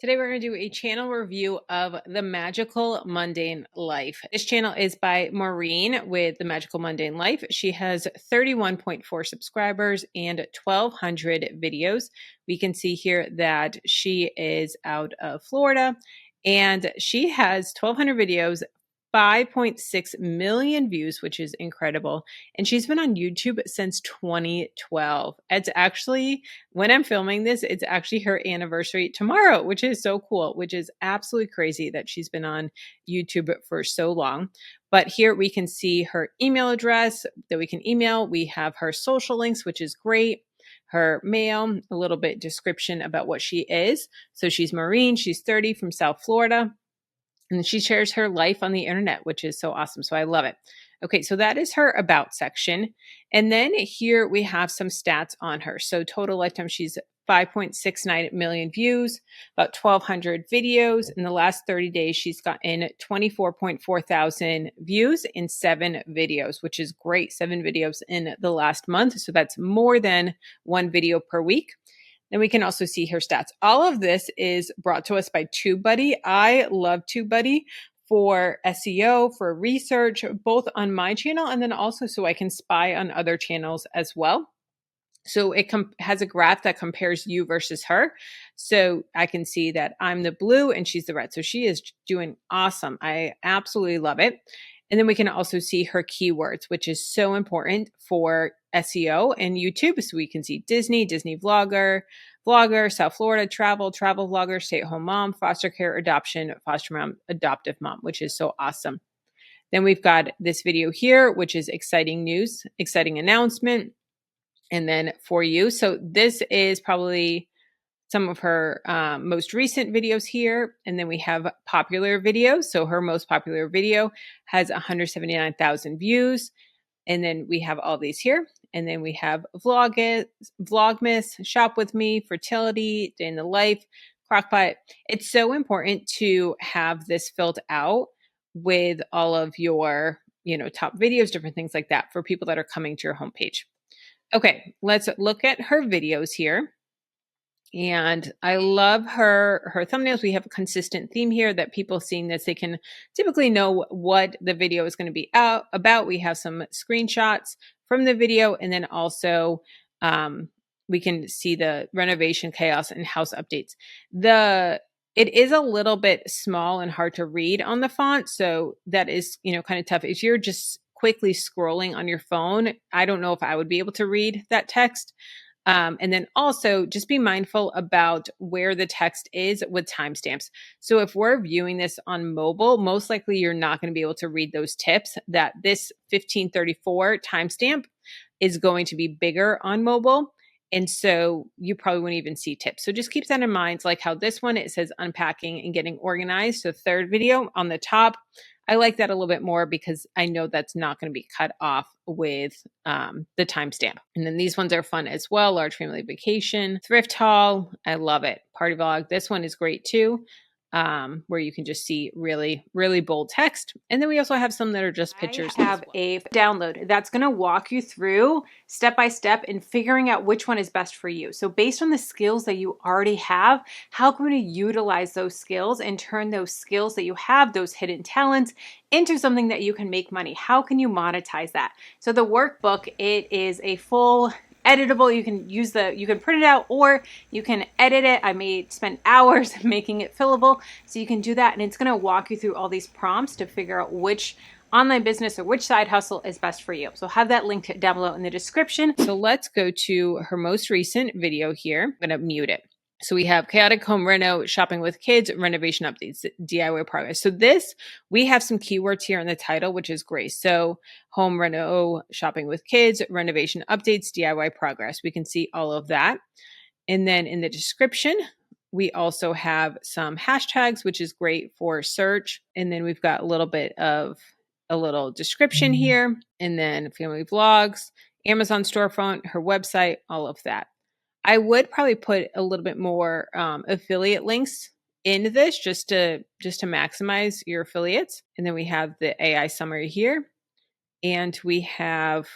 Today we're going to do a channel review of The Magical Mundane Life. This channel is by Maureen with The Magical Mundane Life. She has 31.4 subscribers and 1,200 videos. We can see here that she is out of Florida and she has 1,200 videos, 5.6 million views, which is incredible. And she's been on YouTube since 2012. It's actually, when I'm filming this, it's actually her anniversary tomorrow, which is so cool, which is absolutely crazy that she's been on YouTube for so long. But here we can see her email address that we can email. We have her social links, which is great. Her mail, a little bit description about what she is. So she's Maureen, she's 30 from South Florida. And she shares her life on the internet, which is so awesome. So I love it. Okay, so that is her about section. And then here we have some stats on her. So total lifetime, she's 5.69 million views, about 1,200 videos. In the last 30 days, she's gotten 24.4 thousand views in 7 videos, which is great. 7 videos in the last month. So that's more than 1 video per week. Then we can also see her stats. All of this is brought to us by TubeBuddy. I love TubeBuddy for SEO, for research, both on my channel and then also so I can spy on other channels as well. So it has a graph that compares you versus her. So I can see that I'm the blue and she's the red. So she is doing awesome. I absolutely love it. And then we can also see her keywords, which is so important for SEO and YouTube. So we can see Disney, Disney vlogger, South Florida, travel vlogger, stay-at-home mom, foster care, adoption, foster mom, adoptive mom, which is so awesome. Then we've got this video here, which is exciting news, exciting announcement. And then for you. So this is probably some of her most recent videos here. And then we have popular videos. So her most popular video has 179,000 views. And then we have all these here. And then we have Vlogmas, Shop With Me, Fertility, Day in the Life, Crockpot. It's so important to have this filled out with all of your, top videos, different things like that for people that are coming to your homepage. Okay, let's look at her videos here. And I love her thumbnails. We have a consistent theme here that people seeing this, they can typically know what the video is going to be about. We have some screenshots from the video, and then also we can see the renovation chaos and house updates. It is a little bit small and hard to read on the font, so that is kind of tough. If you're just quickly scrolling on your phone, I don't know if I would be able to read that text. And then also just be mindful about where the text is with timestamps. So if we're viewing this on mobile, most likely you're not going to be able to read those tips that this 1534 timestamp is going to be bigger on mobile. And so you probably wouldn't even see tips. So just keep that in mind. Like how this one, it says unpacking and getting organized. So third video on the top, I like that a little bit more because I know that's not going to be cut off with the timestamp. And then these ones are fun as well. Large family vacation, thrift haul. I love it. Party vlog. This one is great too. Where you can just see really, really bold text. And then we also have some that are just pictures. I have a download that's going to walk you through step by step in figuring out which one is best for you. So based on the skills that you already have, how can we utilize those skills and turn those skills that you have, those hidden talents, into something that you can make money? How can you monetize that? So the workbook, it is a full editable. You can print it out or you can edit it. I may spend hours making it fillable. So you can do that. And it's going to walk you through all these prompts to figure out which online business or which side hustle is best for you. So I'll have that linked down below in the description. So let's go to her most recent video here. I'm going to mute it. So we have chaotic home reno, shopping with kids, renovation updates, DIY progress. So this, we have some keywords here in the title, which is great. So home reno, shopping with kids, renovation updates, DIY progress. We can see all of that. And then in the description, we also have some hashtags, which is great for search. And then we've got a little bit of a little description here. And then family vlogs, Amazon storefront, her website, all of that. I would probably put a little bit more affiliate links in this just to maximize your affiliates. And then we have the AI summary here. And we have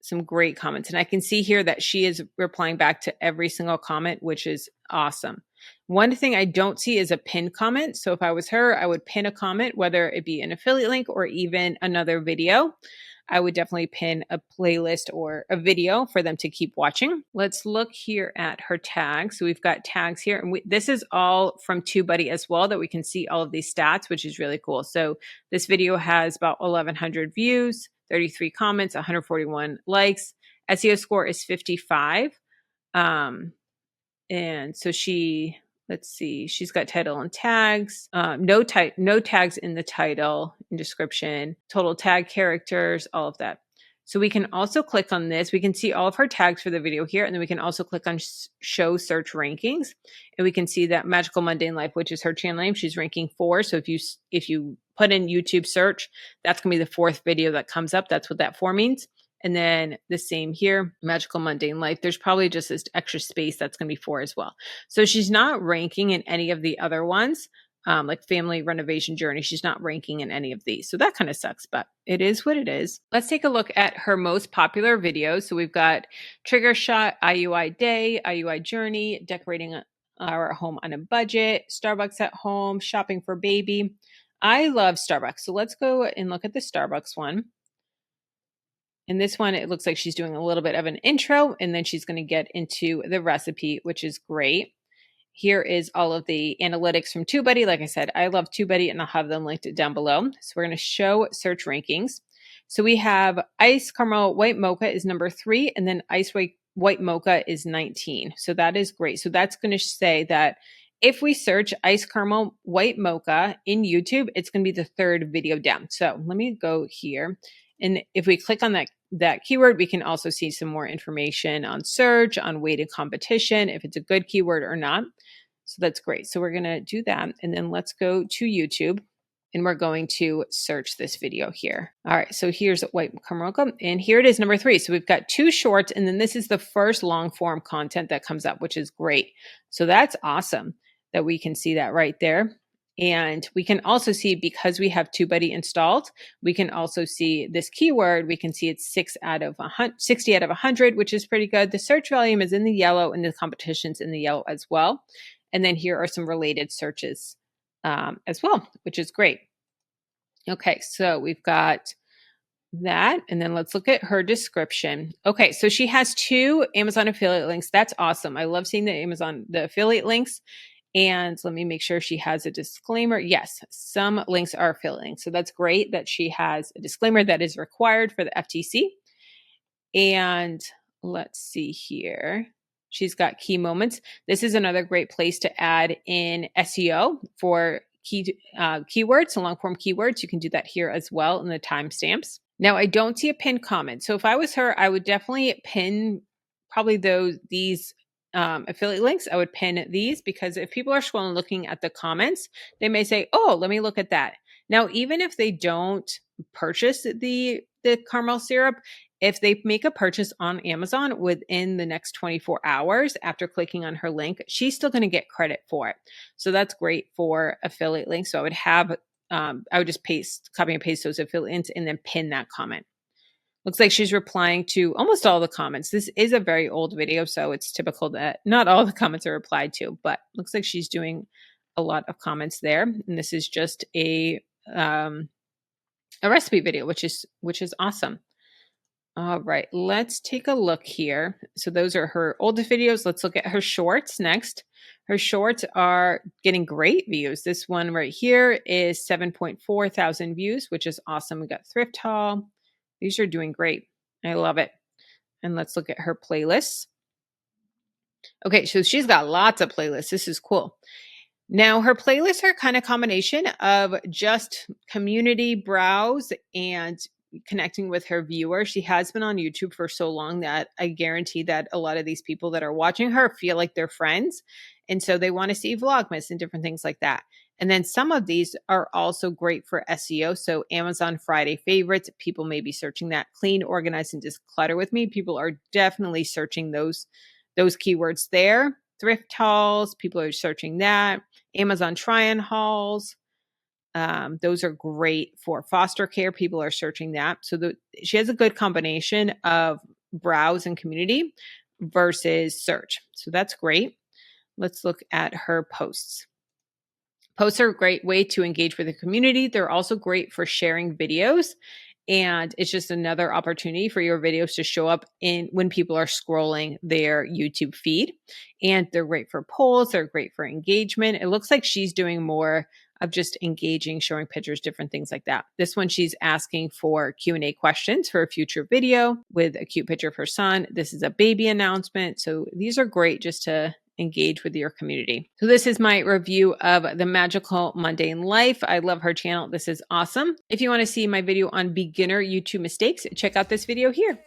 some great comments. And I can see here that she is replying back to every single comment, which is awesome. One thing I don't see is a pinned comment. So if I was her, I would pin a comment, whether it be an affiliate link or even another video. I would definitely pin a playlist or a video for them to keep watching. Let's look here at her tags. So we've got tags here, and this is all from TubeBuddy as well, that we can see all of these stats, which is really cool. So this video has about 1,100 views, 33 comments, 141 likes. SEO score is 55. And so let's see, she's got title and tags, no tags in the title and description, total tag characters, all of that. So we can also click on this. We can see all of her tags for the video here. And then we can also click on show search rankings. And we can see that Magical Mundane Life, which is her channel name, she's ranking 4. So if you put in YouTube search, that's going to be the 4th video that comes up. That's what that 4 means. And then the same here, Magical Mundane Life. There's probably just this extra space that's going to be 4 as well. So she's not ranking in any of the other ones, like Family Renovation Journey. She's not ranking in any of these. So that kind of sucks, but it is what it is. Let's take a look at her most popular videos. So we've got Trigger Shot, IUI Day, IUI Journey, Decorating our Home on a Budget, Starbucks at Home, Shopping for Baby. I love Starbucks. So let's go and look at the Starbucks one. In this one, it looks like she's doing a little bit of an intro, and then she's going to get into the recipe, which is great. Here is all of the analytics from TubeBuddy. Like I said, I love TubeBuddy, and I'll have them linked down below. So we're going to show search rankings. So we have Ice Caramel White Mocha is number 3, and then Ice White Mocha is 19. So that is great. So that's going to say that if we search Ice Caramel White Mocha in YouTube, it's going to be the 3rd video down. So let me go here. And if we click on that keyword, we can also see some more information on search, on weighted competition, if it's a good keyword or not. So that's great. So we're going to do that. And then let's go to YouTube, and we're going to search this video here. All right. So here's White Caramel, and here it is, number 3. So we've got 2 shorts, and then this is the first long form content that comes up, which is great. So that's awesome that we can see that right there. And we can also see, because we have TubeBuddy installed, we can also see this keyword. We can see it's 60 out of 100, which is pretty good. The search volume is in the yellow, and the competition's in the yellow as well. And then here are some related searches as well, which is great. Okay, so we've got that. And then let's look at her description. Okay, so she has 2 Amazon affiliate links. That's awesome. I love seeing the affiliate links. And let me make sure she has a disclaimer. Yes, some links are affiliate links. So that's great that she has a disclaimer that is required for the FTC. And let's see here. She's got key moments. This is another great place to add in SEO for keywords, so long form keywords. You can do that here as well in the timestamps. Now, I don't see a pinned comment. So if I was her, I would definitely pin probably these affiliate links. I would pin these, because if people are scrolling looking at the comments, they may say, oh, let me look at that. Now, even if they don't purchase the caramel syrup, if they make a purchase on Amazon within the next 24 hours after clicking on her link, she's still going to get credit for it. So that's great for affiliate links. So I would just copy and paste those affiliate links and then pin that comment. Looks like she's replying to almost all the comments. This is a very old video, so it's typical that not all the comments are replied to, but looks like she's doing a lot of comments there. And this is just a recipe video, which is awesome. All right, let's take a look here. So those are her oldest videos. Let's look at her shorts next. Her shorts are getting great views. This one right here is 7.4 thousand views, which is awesome. We got thrift haul. These are doing great. I love it. And let's look at her playlists. Okay, so she's got lots of playlists. This is cool. Now, her playlists are kind of a combination of just community browse and connecting with her viewers. She has been on YouTube for so long that I guarantee that a lot of these people that are watching her feel like they're friends. And so they want to see Vlogmas and different things like that. And then some of these are also great for SEO. So Amazon Friday favorites, people may be searching that. Clean, organize, and declutter with me. People are definitely searching those keywords there. Thrift hauls, people are searching that. Amazon try-on hauls. Those are great for foster care. People are searching that. So she has a good combination of browse and community versus search. So that's great. let's look at her posts. Posts are a great way to engage with the community. They're also great for sharing videos. And it's just another opportunity for your videos to show up in when people are scrolling their YouTube feed. And they're great for polls. They're great for engagement. It looks like she's doing more of just engaging, showing pictures, different things like that. This one, she's asking for Q&A questions for a future video with a cute picture of her son. This is a baby announcement. So these are great just to engage with your community. So this is my review of the Magical Mundane Life. I love her channel. This is awesome. If you want to see my video on beginner YouTube mistakes, check out this video here.